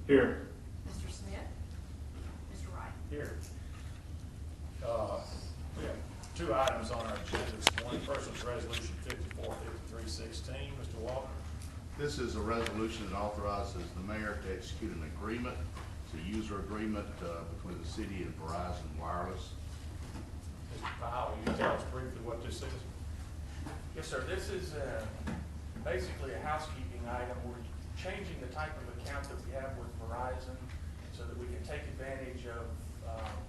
Here. Mr. Smith? Mr. Wright? Here. We have two items on our agenda this morning. First is Resolution 545316. Mr. Walker? This is a resolution that authorizes the mayor to execute an agreement. It's a user agreement between the city and Verizon Wireless. Mr. Powell, will you tell us briefly what this is? Yes, sir. This is basically a housekeeping item. We're changing the type of account that we have with Verizon so that we can take advantage of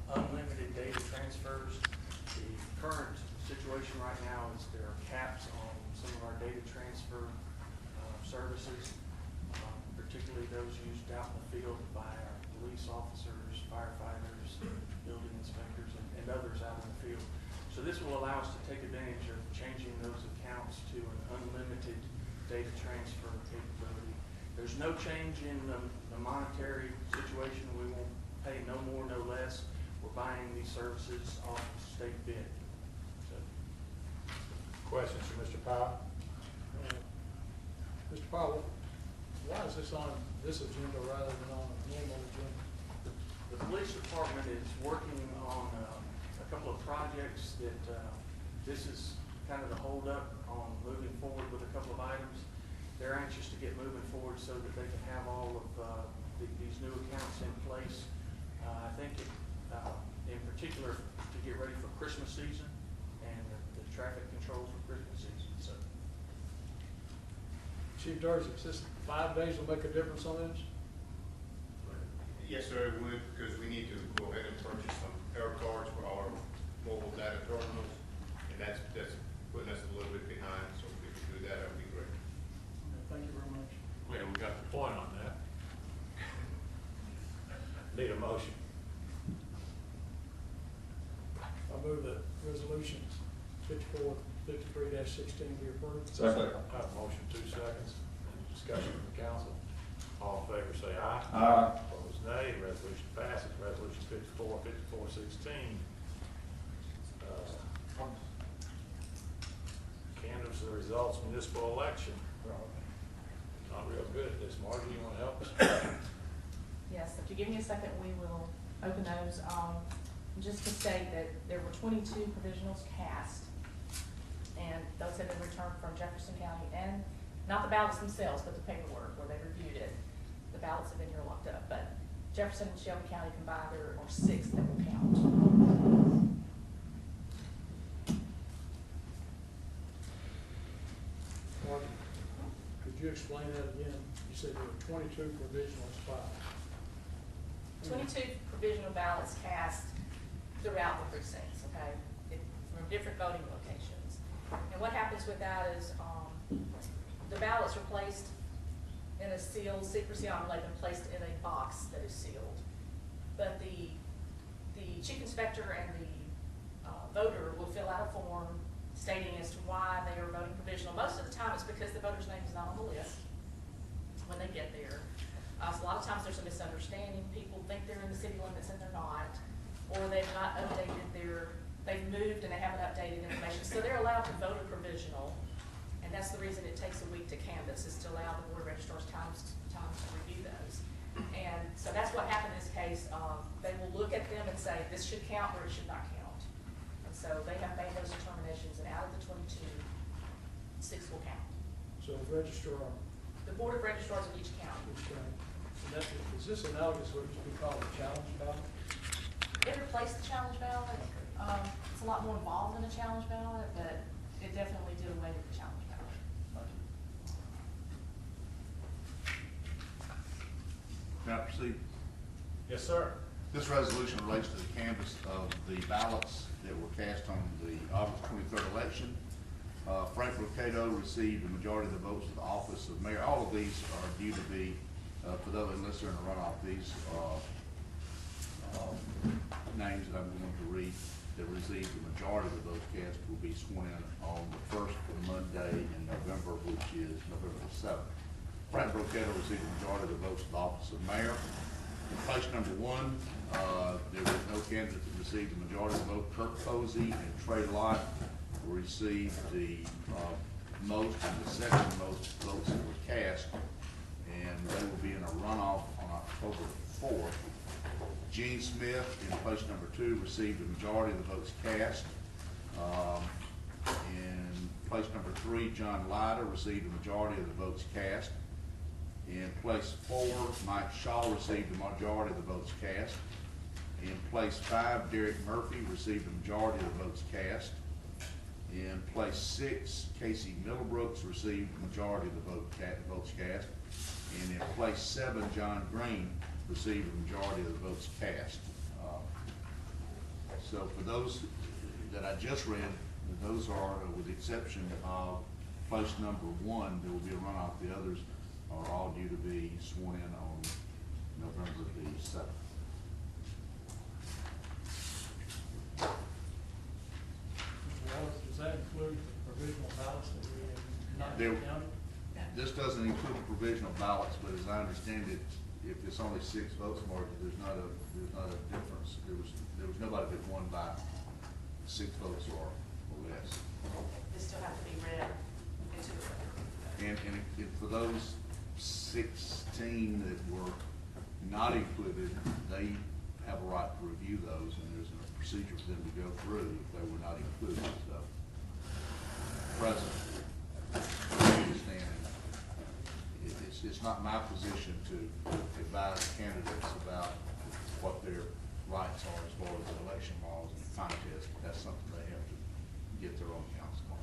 unlimited data transfers. The current situation right now is there are caps on some of our data transfer services, particularly those used out in the field by our police officers, firefighters, building inspectors, and others out in the field. So this will allow us to take advantage of changing those accounts to an unlimited data transfer capability. There's no change in the monetary situation. We won't pay no more, no less. We're buying these services off of state bid. So, Questions for Mr. Powell? Mr. Powell, why is this on this agenda rather than on a normal agenda? the police department is working on a couple of projects that this is kind of the holdup on moving forward with a couple of items. They're anxious to get moving forward so that they can have all of these new accounts in place. I think in particular to get ready for Christmas season and the traffic control for Christmas season. So Chief Darcy, this 5 days will make a difference on this? Yes, sir, it would, because we need to go ahead and purchase some air cards for our mobile data terminals, and that's putting us a little bit behind, so if we could do that, that'd be great. Thank you very much. Yeah, we got the point on that. Need a motion. I move that resolution 5453-16 be approved. Second. I have a motion, 2 seconds. Any discussion from the council? All in favor say aye. Aye. Opposed, nay. Resolution passes. Resolution 5416. Canvass the results of municipal election. Not real good at this. Margie, you want to help us? Yes, if you give me a second, we will open those. Just to state that there were 22 provisionals cast, and those have been returned from Jefferson County, and not the ballots themselves, but the paperwork where they reviewed it. The ballots have been here locked up, but Jefferson and Shelby County combined, there are 6 that will count. Marty, could you explain that again? You said there were 22 provisionals filed. 22 provisional ballots cast throughout the precincts, okay, from different voting locations. And what happens with that is the ballots are placed in a sealed secrecy envelope and placed in a box that is sealed. But the chief inspector and the voter will fill out a form stating as to why they are voting provisional. Most of the time it's because the voter's name is not on the list when they get there. So a lot of times there's a misunderstanding. People think they're in the city limits and they're not. Or they've not updated they've moved and they haven't updated information. So they're allowed to vote a provisional, and that's the reason it takes a week to canvass, is to allow the board of registrars time to review those. And so that's what happened in this case. They will look at them and say, this should count or it should not count. And so they have made those determinations, and out of the 22, 6 will count. So the registrar, The board of registrars of each county. which and that, is this analogous to what used to be called a challenge ballot? It replaced the challenge ballot. It's a lot more involved than a challenge ballot, but it definitely did away with the challenge ballot. Can I proceed? Yes, sir. This resolution relates to the canvass of the ballots that were cast on the August 23rd election. Frank Cato received the majority of the votes for the office of mayor. All of these are due to be, for those, unless they're in a runoff, these names that I'm going to read that received the majority of the votes cast will be sworn in on the first Monday in November, which is November the 7th. Frank Cato received the majority of the votes for the office of mayor. In place number 1, there was no candidate that received the majority of the vote. Kirk Posey and Trey Lott received the most and the second most votes that were cast, and they will be in a runoff on October 4th. Gene Smith in place number 2 received a majority of the votes cast. In place number 3, John Lyder received a majority of the votes cast. In place 4, Mike Shaw received a majority of the votes cast. In place 5, Derek Murphy received a majority of the votes cast. In place 6, Casey Middlebrooks received a majority of the votes cast. And in place 7, John Green received a majority of the votes cast. So for those that I just read, those are, with the exception of place number 1, there will be a runoff. The others are all due to be sworn in on November the 7th. Mr. Wallace, does that include the provisional ballots that we have not There- counted? This doesn't include the provisional ballots, but as I understand it, if it's only 6 votes margin, there's not a difference. There was nobody that won by 6 votes or less. They still have to be read into the record. And for those 16 that were not included, they have a right to review those, and there's a procedure for them to go through if they were not included, so. Present, I understand, it's not my position to advise candidates about what their rights are as far as the election laws and contests. That's something they have to get their own counsel on.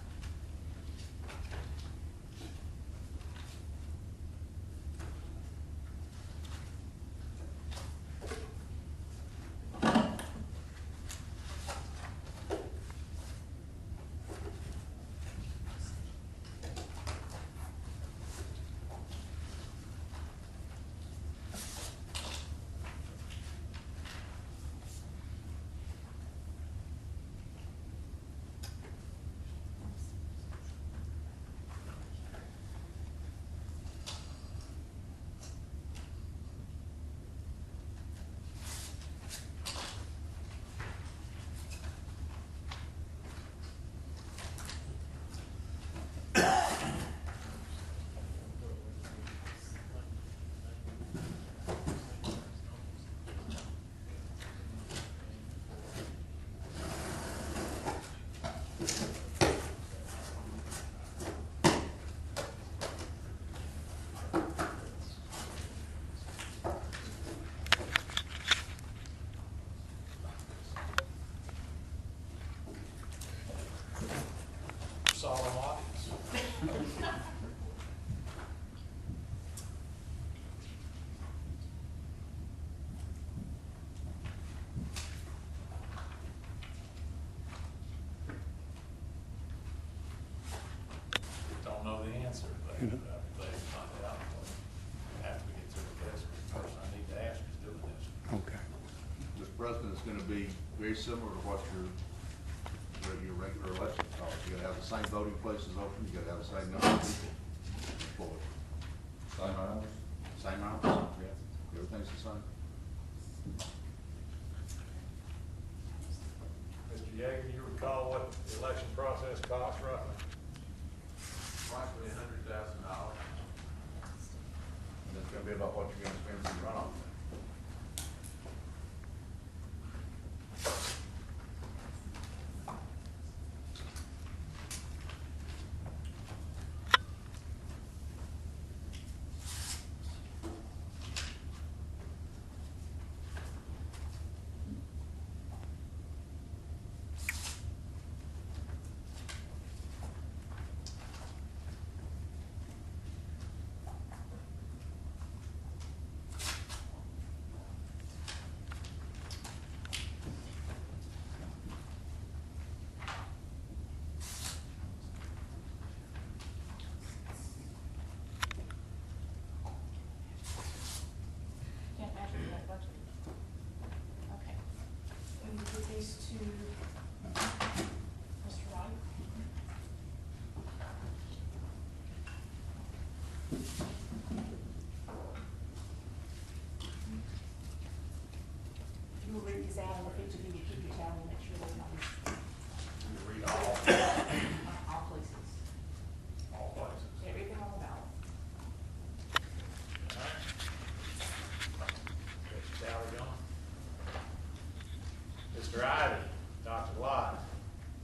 Solemn audience. Don't know the answer, but they find out after we get to the test. The person I need to ask is doing this. Okay. Mr. President, it's going to be very similar to what your regular election calls. You gotta have the same voting places open, you gotta have the same number of people employed. Same hours? Same hours? Yeah. Everything's the same. Mr. Yeager, do you recall what the election process cost roughly? Approximately $100,000. And it's gonna be about what you're gonna spend for your runoff. Can't imagine that budget. Okay. We will give these to Mr. Wright. You will read these out, and if each of you will keep your tally and make sure that everybody's, You read all places. places. Everything on the ballot. All right. Mr. Ivy, Dr. Lott,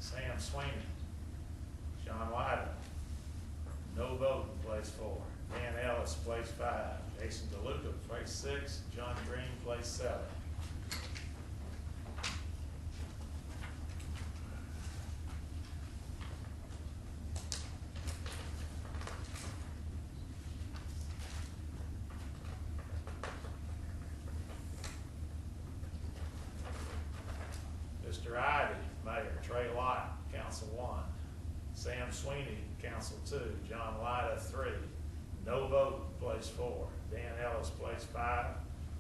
Sam Sweeney, John Lyden. No vote, place 4. Dan Ellis, place 5. Jason DeLuca, place 6. John Green, place 7. Mr. Ivy, Mayor. Trey Lott, Council 1. Sam Sweeney, Council 2. John Lyda, 3. No vote, place 4. Dan Ellis, place 5.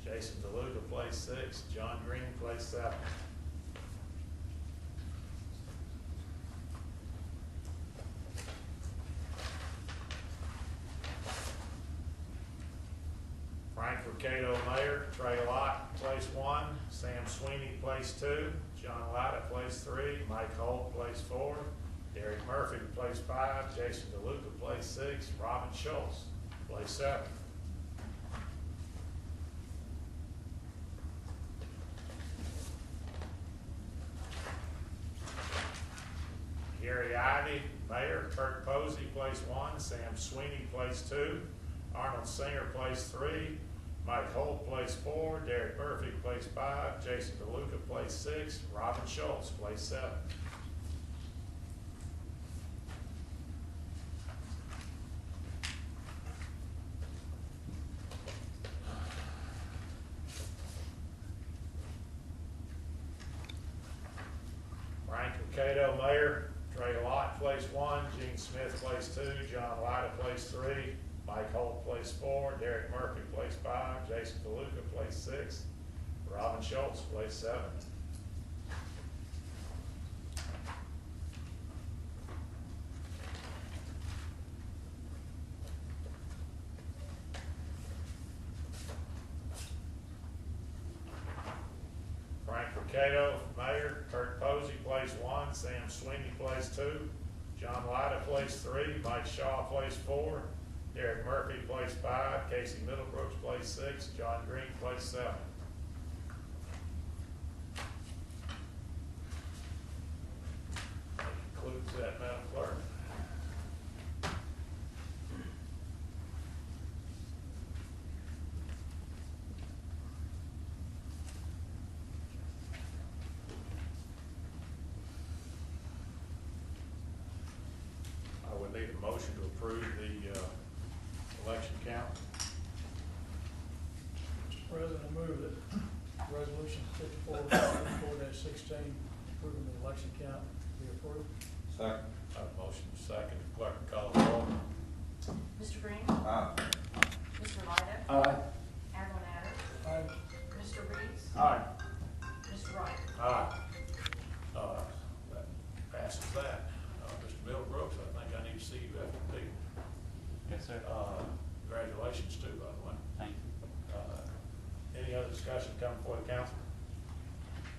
Jason DeLuca, place 6. John Green, place 7. Frank Ricato, Mayor. Trey Lott, place 1. Sam Sweeney, place 2. John Lyda, place 3. Mike Holt, place 4. Derek Murphy, place 5. Jason DeLuca, place 6. Robin Schultz, place 7. Gary Ivy, Mayor. Kirk Posey, place 1. Sam Sweeney, place 2. Arnold Singer, place 3. Mike Holt, place 4. Derek Murphy, place 5. Jason DeLuca, place 6. Robin Schultz, place 7. Frank Ricato, Mayor. Trey Lott, place 1. Gene Smith, place 2. John Lyda, place 3. Mike Holt, place 4. Derek Murphy, place 5. Jason DeLuca, place 6. Robin Schultz, place 7. Frank Ricato, Mayor. Kurt Posey, place 1. Sam Sweeney, place 2. John Lyda, place 3. Mike Shaw, place 4. Derek Murphy, place 5. Casey Middlebrooks, place 6. John Green, place 7. That concludes that, Madam Clerk. I would need a motion to approve the election count. Mr. President, I move that resolution 54-16, approving the election count, be approved. Second. Motion second. Clerk, call the roll. Mr. Green? Aye. Mr. Lyda? Aye. Admiral Natter? Aye. Mr. Reeves? Aye. Mr. Wright? Aye. That passes that. Mr. Middlebrooks, I think I need to see you after the meeting. Yes, sir. Congratulations too, by the way. Thank you. Any other discussion come before the council?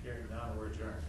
Hearing none, we're adjourned.